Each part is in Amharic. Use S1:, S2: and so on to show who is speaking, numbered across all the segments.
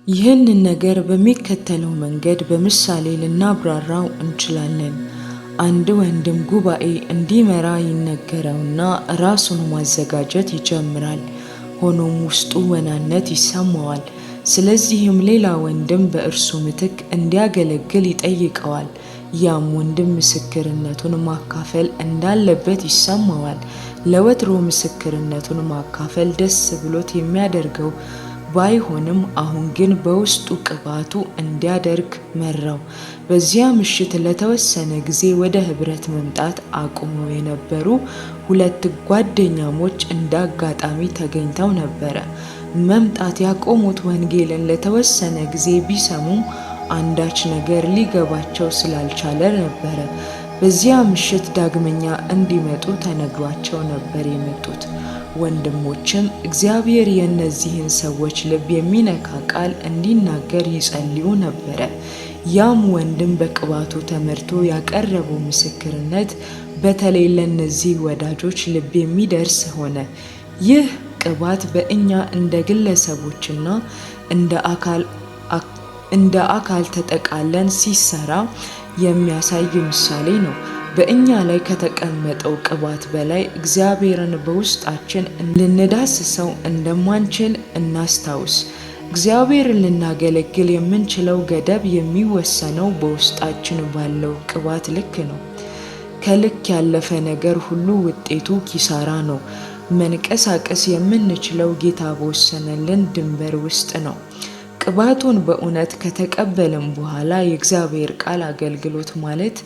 S1: ይህንን ነገር በሚከተለው መንገድ በምሳሌ ልናብራራው እንችላለን። አንድ ወንድም ጉባኤ እንዲመራ ይነገረውና ራሱን ማዘጋጀት ይጀምራል። ሆኖም ውስጡ ወናነት ይሰማዋል። ስለዚህም ሌላ ወንድም በእርሱ ምትክ እንዲያገለግል ይጠይቀዋል። ያም ወንድም ምስክርነቱን ማካፈል እንዳለበት ይሰማዋል። ለወትሮ ምስክርነቱን ማካፈል ደስ ብሎት የሚያደርገው ባይሆንም አሁን ግን በውስጡ ቅባቱ እንዲያደርግ መራው። በዚያ ምሽት ለተወሰነ ጊዜ ወደ ህብረት መምጣት አቁመው የነበሩ ሁለት ጓደኛሞች እንደ አጋጣሚ ተገኝተው ነበረ። መምጣት ያቆሙት ወንጌልን ለተወሰነ ጊዜ ቢሰሙም አንዳች ነገር ሊገባቸው ስላልቻለ ነበረ። በዚያ ምሽት ዳግመኛ እንዲመጡ ተነግሯቸው ነበር የመጡት። ወንድሞችም እግዚአብሔር የእነዚህን ሰዎች ልብ የሚነካ ቃል እንዲናገር ይጸልዩ ነበረ። ያም ወንድም በቅባቱ ተመርቶ ያቀረበው ምስክርነት በተለይ ለእነዚህ ወዳጆች ልብ የሚደርስ ሆነ። ይህ ቅባት በእኛ እንደ ግለሰቦችና እንደ አካል ተጠቃለን ሲሰራ የሚያሳይ ምሳሌ ነው። በእኛ ላይ ከተቀመጠው ቅባት በላይ እግዚአብሔርን በውስጣችን ልንዳስሰው እንደማንችል እናስታውስ። እግዚአብሔርን ልናገለግል የምንችለው ገደብ የሚወሰነው በውስጣችን ባለው ቅባት ልክ ነው። ከልክ ያለፈ ነገር ሁሉ ውጤቱ ኪሳራ ነው። መንቀሳቀስ የምንችለው ጌታ በወሰነልን ድንበር ውስጥ ነው። ቅባቱን በእውነት ከተቀበልን በኋላ የእግዚአብሔር ቃል አገልግሎት ማለት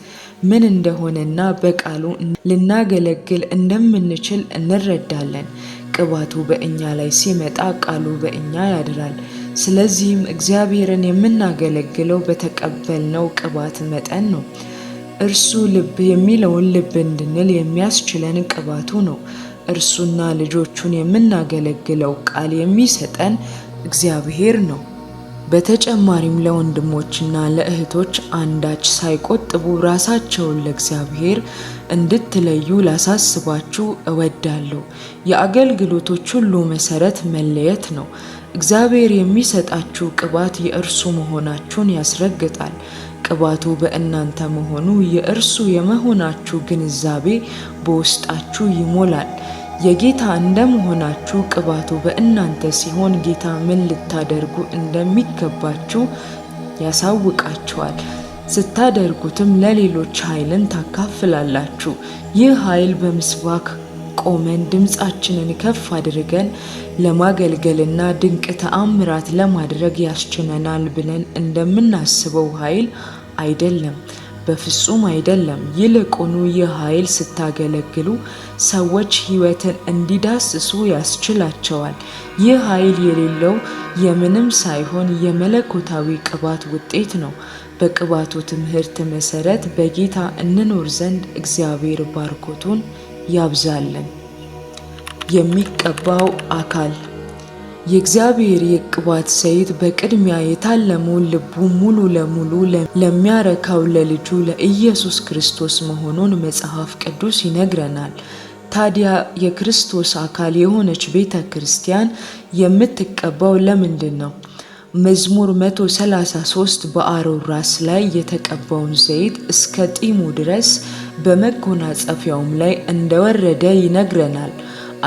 S1: ምን እንደሆነና በቃሉ ልናገለግል እንደምንችል እንረዳለን። ቅባቱ በእኛ ላይ ሲመጣ ቃሉ በእኛ ያድራል። ስለዚህም እግዚአብሔርን የምናገለግለው በተቀበልነው ቅባት መጠን ነው። እርሱ ልብ የሚለውን ልብ እንድንል የሚያስችለን ቅባቱ ነው። እርሱና ልጆቹን የምናገለግለው ቃል የሚሰጠን እግዚአብሔር ነው። በተጨማሪም ለወንድሞችና ለእህቶች አንዳች ሳይቆጥቡ ራሳቸውን ለእግዚአብሔር እንድትለዩ ላሳስባችሁ እወዳለሁ። የአገልግሎቶች ሁሉ መሰረት መለየት ነው። እግዚአብሔር የሚሰጣችሁ ቅባት የእርሱ መሆናችሁን ያስረግጣል። ቅባቱ በእናንተ መሆኑ የእርሱ የመሆናችሁ ግንዛቤ በውስጣችሁ ይሞላል። የጌታ እንደመሆናችሁ ቅባቱ በእናንተ ሲሆን ጌታ ምን ልታደርጉ እንደሚገባችሁ ያሳውቃችኋል። ስታደርጉትም ለሌሎች ኃይልን ታካፍላላችሁ። ይህ ኃይል በምስባክ ቆመን ድምፃችንን ከፍ አድርገን ለማገልገልና ድንቅ ተአምራት ለማድረግ ያስችለናል ብለን እንደምናስበው ኃይል አይደለም። በፍጹም አይደለም። ይልቁኑ ይህ ኃይል ስታገለግሉ ሰዎች ሕይወትን እንዲዳስሱ ያስችላቸዋል። ይህ ኃይል የሌለው የምንም ሳይሆን የመለኮታዊ ቅባት ውጤት ነው። በቅባቱ ትምህርት መሰረት በጌታ እንኖር ዘንድ እግዚአብሔር ባርኮቱን ያብዛልን። የሚቀባው አካል የእግዚአብሔር የቅባት ዘይት በቅድሚያ የታለመውን ልቡ ሙሉ ለሙሉ ለሚያረካው ለልጁ ለኢየሱስ ክርስቶስ መሆኑን መጽሐፍ ቅዱስ ይነግረናል። ታዲያ የክርስቶስ አካል የሆነች ቤተ ክርስቲያን የምትቀባው ለምንድን ነው? መዝሙር 133 በአሮን ራስ ላይ የተቀባውን ዘይት እስከ ጢሙ ድረስ በመጎናጸፊያውም ላይ እንደወረደ ይነግረናል።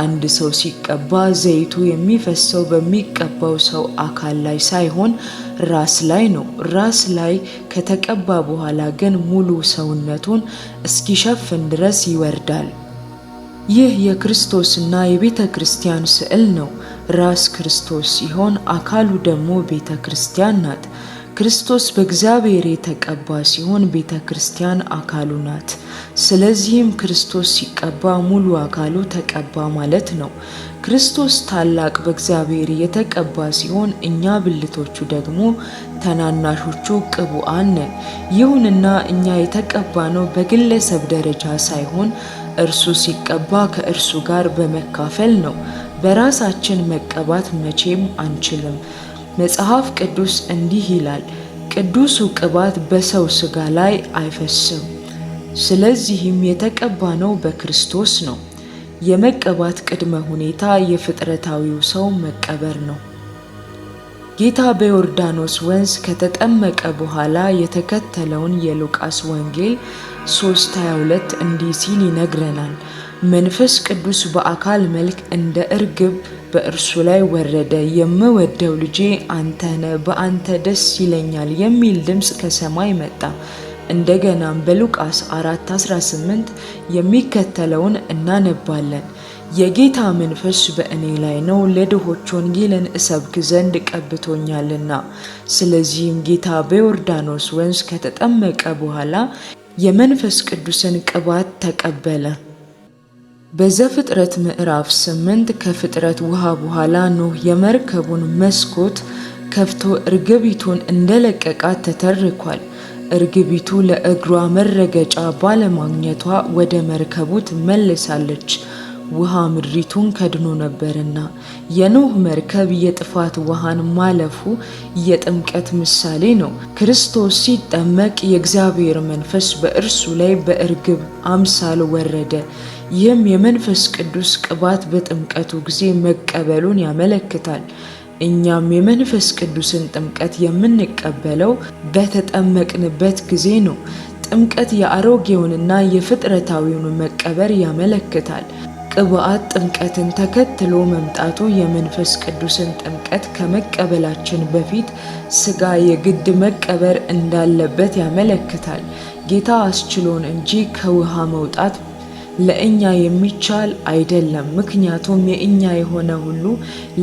S1: አንድ ሰው ሲቀባ ዘይቱ የሚፈሰው በሚቀባው ሰው አካል ላይ ሳይሆን ራስ ላይ ነው። ራስ ላይ ከተቀባ በኋላ ግን ሙሉ ሰውነቱን እስኪሸፍን ድረስ ይወርዳል። ይህ የክርስቶስና የቤተ ክርስቲያን ስዕል ነው። ራስ ክርስቶስ ሲሆን አካሉ ደግሞ ቤተ ክርስቲያን ናት። ክርስቶስ በእግዚአብሔር የተቀባ ሲሆን ቤተ ክርስቲያን አካሉ ናት። ስለዚህም ክርስቶስ ሲቀባ ሙሉ አካሉ ተቀባ ማለት ነው። ክርስቶስ ታላቅ በእግዚአብሔር የተቀባ ሲሆን እኛ ብልቶቹ ደግሞ ተናናሾቹ ቅቡዓን ነን። ይሁንና እኛ የተቀባነው በግለሰብ ደረጃ ሳይሆን እርሱ ሲቀባ ከእርሱ ጋር በመካፈል ነው። በራሳችን መቀባት መቼም አንችልም። መጽሐፍ ቅዱስ እንዲህ ይላል፣ ቅዱሱ ቅባት በሰው ሥጋ ላይ አይፈስም። ስለዚህም የተቀባነው በክርስቶስ ነው። የመቀባት ቅድመ ሁኔታ የፍጥረታዊው ሰው መቀበር ነው። ጌታ በዮርዳኖስ ወንዝ ከተጠመቀ በኋላ የተከተለውን የሉቃስ ወንጌል 3:22 እንዲህ ሲል ይነግረናል። መንፈስ ቅዱስ በአካል መልክ እንደ እርግብ በእርሱ ላይ ወረደ። የምወደው ልጄ አንተ ነህ፣ በአንተ ደስ ይለኛል የሚል ድምፅ ከሰማይ መጣ። እንደገናም በሉቃስ 4:18 የሚከተለውን እናነባለን። የጌታ መንፈስ በእኔ ላይ ነው፣ ለድሆች ወንጌልን እሰብክ ዘንድ ቀብቶኛልና። ስለዚህም ጌታ በዮርዳኖስ ወንዝ ከተጠመቀ በኋላ የመንፈስ ቅዱስን ቅባት ተቀበለ። በዘፍጥረት ምዕራፍ 8 ከፍጥረት ውሃ በኋላ ኖህ የመርከቡን መስኮት ከፍቶ እርግቢቱን እንደለቀቃት ተተርኳል። እርግቢቱ ለእግሯ መረገጫ ባለማግኘቷ ወደ መርከቡ ትመለሳለች። ውሃ ምድሪቱን ከድኖ ነበርና። የኖህ መርከብ የጥፋት ውሃን ማለፉ የጥምቀት ምሳሌ ነው። ክርስቶስ ሲጠመቅ የእግዚአብሔር መንፈስ በእርሱ ላይ በእርግብ አምሳል ወረደ። ይህም የመንፈስ ቅዱስ ቅባት በጥምቀቱ ጊዜ መቀበሉን ያመለክታል። እኛም የመንፈስ ቅዱስን ጥምቀት የምንቀበለው በተጠመቅንበት ጊዜ ነው። ጥምቀት የአሮጌውንና የፍጥረታዊውን መቀበር ያመለክታል። ቅባት ጥምቀትን ተከትሎ መምጣቱ የመንፈስ ቅዱስን ጥምቀት ከመቀበላችን በፊት ሥጋ የግድ መቀበር እንዳለበት ያመለክታል። ጌታ አስችሎን እንጂ ከውሃ መውጣት ለእኛ የሚቻል አይደለም፣ ምክንያቱም የእኛ የሆነ ሁሉ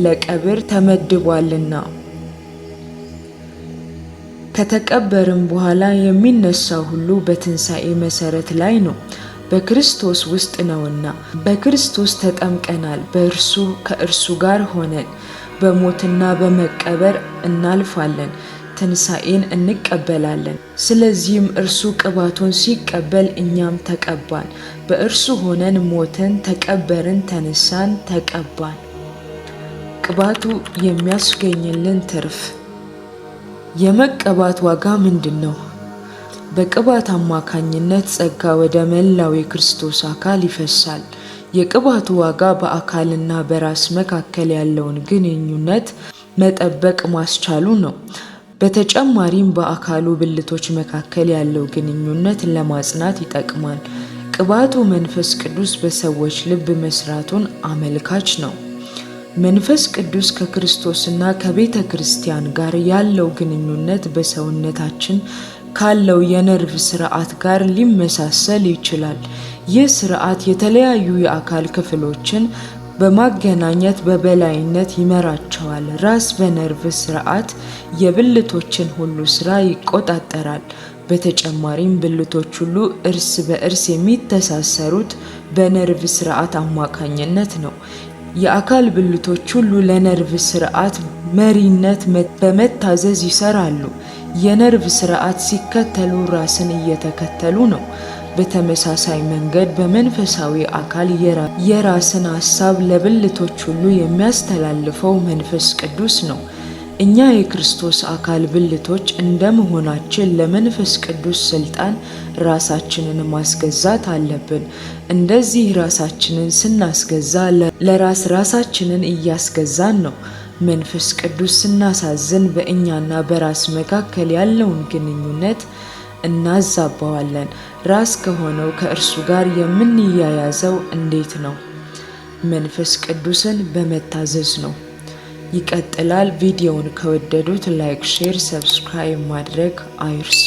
S1: ለቀብር ተመድቧልና። ከተቀበርም በኋላ የሚነሳው ሁሉ በትንሣኤ መሠረት ላይ ነው፣ በክርስቶስ ውስጥ ነውና። በክርስቶስ ተጠምቀናል፣ በእርሱ ከእርሱ ጋር ሆነን በሞትና በመቀበር እናልፋለን፣ ትንሣኤን እንቀበላለን። ስለዚህም እርሱ ቅባቱን ሲቀበል እኛም ተቀባን። በእርሱ ሆነን ሞትን፣ ተቀበርን፣ ተነሳን፣ ተቀባን። ቅባቱ የሚያስገኝልን ትርፍ። የመቀባት ዋጋ ምንድን ነው? በቅባት አማካኝነት ጸጋ ወደ መላው የክርስቶስ አካል ይፈሳል። የቅባቱ ዋጋ በአካልና በራስ መካከል ያለውን ግንኙነት መጠበቅ ማስቻሉ ነው። በተጨማሪም በአካሉ ብልቶች መካከል ያለው ግንኙነት ለማጽናት ይጠቅማል። ቅባቱ መንፈስ ቅዱስ በሰዎች ልብ መስራቱን አመልካች ነው። መንፈስ ቅዱስ ከክርስቶስና ከቤተ ክርስቲያን ጋር ያለው ግንኙነት በሰውነታችን ካለው የነርቭ ስርዓት ጋር ሊመሳሰል ይችላል። ይህ ስርዓት የተለያዩ የአካል ክፍሎችን በማገናኘት በበላይነት ይመራቸዋል። ራስ በነርቭ ስርዓት የብልቶችን ሁሉ ስራ ይቆጣጠራል። በተጨማሪም ብልቶች ሁሉ እርስ በእርስ የሚተሳሰሩት በነርቭ ስርዓት አማካኝነት ነው። የአካል ብልቶች ሁሉ ለነርቭ ስርዓት መሪነት በመታዘዝ ይሰራሉ። የነርቭ ስርዓት ሲከተሉ ራስን እየተከተሉ ነው። በተመሳሳይ መንገድ በመንፈሳዊ አካል የራስን ሐሳብ ለብልቶች ሁሉ የሚያስተላልፈው መንፈስ ቅዱስ ነው። እኛ የክርስቶስ አካል ብልቶች እንደመሆናችን ለመንፈስ ቅዱስ ስልጣን ራሳችንን ማስገዛት አለብን። እንደዚህ ራሳችንን ስናስገዛ ራሳችንን እያስገዛን ነው። መንፈስ ቅዱስ ስናሳዝን በእኛና በራስ መካከል ያለውን ግንኙነት እናዛባዋለን። ራስ ከሆነው ከእርሱ ጋር የምንያያዘው እንዴት ነው? መንፈስ ቅዱስን በመታዘዝ ነው። ይቀጥላል። ቪዲዮውን ከወደዱት ላይክ፣ ሼር፣ ሰብስክራይብ ማድረግ አይርሱ።